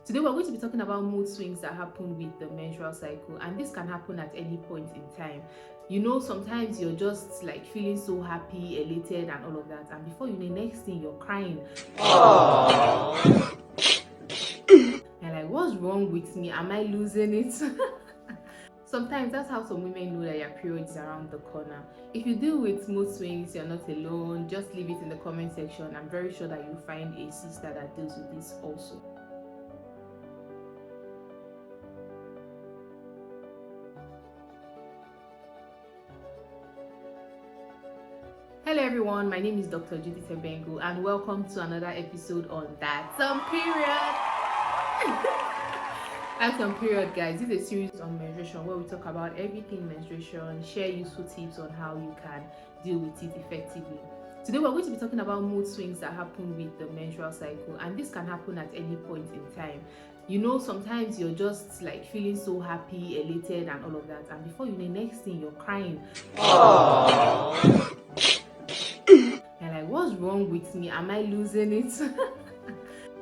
Today we're going to be talking about mood swings that happen with the menstrual cycle, and this can happen at any point in time. You know, sometimes you're just like feeling so happy, elated and all of that, and before you know, next thing you're crying. And like, what's wrong with me? Am I losing it? Sometimes that's how some women know that your period is around the corner. If you deal with mood swings, you're not alone. Just leave it in the comment section. I'm very sure that you'll find a sister that deals with this also. Hello everyone, my name is Dr. Judith Ebengu and welcome to another episode on That's Some Period. That's Some Period, guys. This is a series on menstruation where we talk about everything menstruation, share useful tips on how you can deal with it effectively. Today we're going to be talking about mood swings that happen with the menstrual cycle, and this can happen at any point in time. You know, sometimes you're just like feeling so happy, elated and all of that, and before you know, next thing you're crying. And like, what's wrong with me? Am I losing it?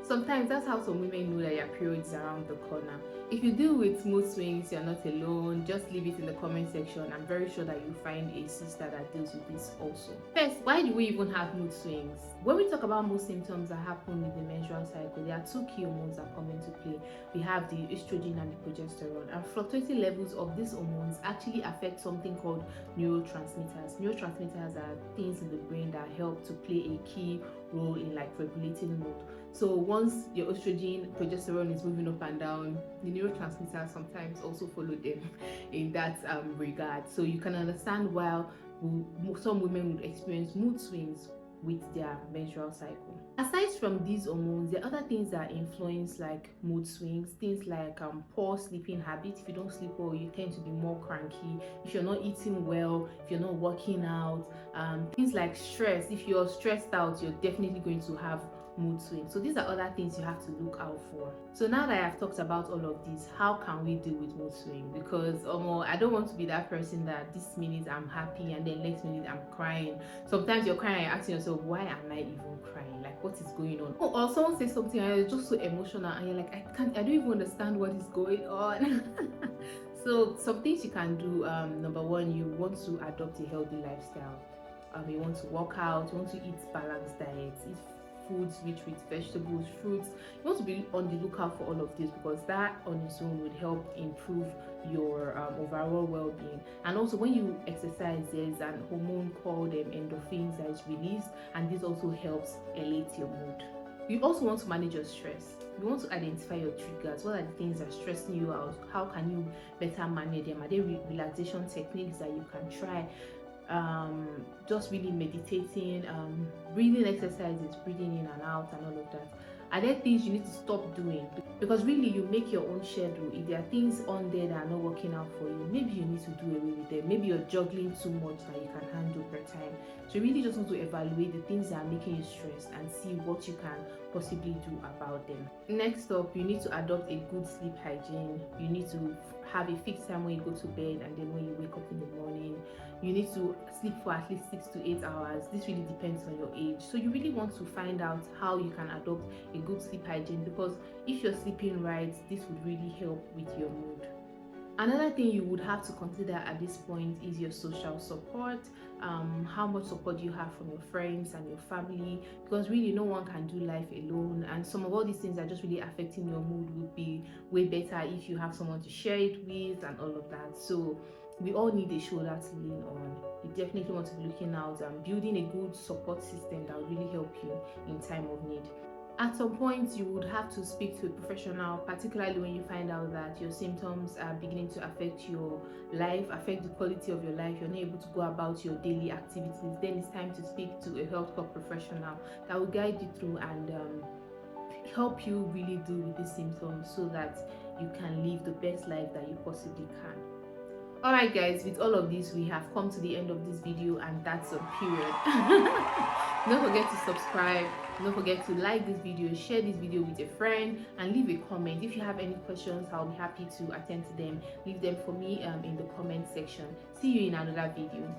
Sometimes that's how some women know that your period is around the corner. If you deal with mood swings, you're not alone. Just leave it in the comment section. I'm very sure that you'll find a sister that deals with this also. First, why do we even have mood swings? When we talk about mood symptoms that happen with the menstrual cycle, there are two key hormones that come into play. We have the estrogen and the progesterone, and fluctuating levels of these hormones actually affect something called neurotransmitters. Neurotransmitters are things in the brain that help to play a key role in like regulating mood. So once your estrogen, progesterone is moving up and down, the neurotransmitters sometimes also follow them in that regard. So you can understand why some women would experience mood swings with their menstrual cycle. Aside from these hormones, there are other things that influence like mood swings. Things like poor sleeping habits. If you don't sleep well, you tend to be more cranky. If you're not eating well, if you're not working out, things like stress. If you're stressed out, you're definitely going to have mood swings. So these are other things you have to look out for. So now that I've talked about all of this, how can we deal with mood swing? Because I don't want to be that person that this minute I'm happy and then next minute I'm crying. Sometimes you're crying and you're asking yourself, why am I even crying? Like, what is going on? Or someone says something and you're just so emotional and you're like, I don't even understand what is going on. So some things you can do. Number one, you want to adopt a healthy lifestyle. You want to work out, you want to eat balanced diets, eat foods rich with vegetables, fruits. You want to be on the lookout for all of this, because that on its own would help improve your overall well-being. And also, when you exercise, there's an hormone called endorphins that is released, and this also helps elate your mood. You also want to manage your stress. You want to identify your triggers. What are the things that are stressing you out? How can you better manage them? Are there relaxation techniques that you can try? Just really meditating, breathing exercises, breathing in and out and all of that. Are there things you need to stop doing? Because really, you make your own schedule. If there are things on there that are not working out for you, maybe you need to do away with them. Maybe you're juggling too much that you can handle per time. So you really just want to evaluate the things that are making you stressed and see what you can possibly do about them. Next up, you need to adopt a good sleep hygiene. You need to have a fixed time when you go to bed and then when you wake up in the morning. You need to sleep for at least 6 to 8 hours. This really depends on your age. So you really want to find out how you can adopt a good sleep hygiene, because if you're sleeping right, this would really help with your mood. Another thing you would have to consider at this point is your social support. How much support do you have from your friends and your family? Because really, no one can do life alone, and some of all these things are just really affecting your mood would be way better if you have someone to share it with and all of that. So we all need a shoulder to lean on. You definitely want to be looking out and building a good support system that will really help you in time of need. At some point, you would have to speak to a professional, particularly when you find out that your symptoms are beginning to affect your life, affect the quality of your life. You're not able to go about your daily activities. Then it's time to speak to a healthcare professional that will guide you through and help you really deal with these symptoms so that you can live the best life that you possibly can. Alright guys, with all of this, we have come to the end of this video, and that's a period. Don't forget to subscribe, don't forget to like this video, share this video with a friend, and leave a comment. If you have any questions, I'll be happy to attend to them. Leave them for me in the comment section. See you in another video.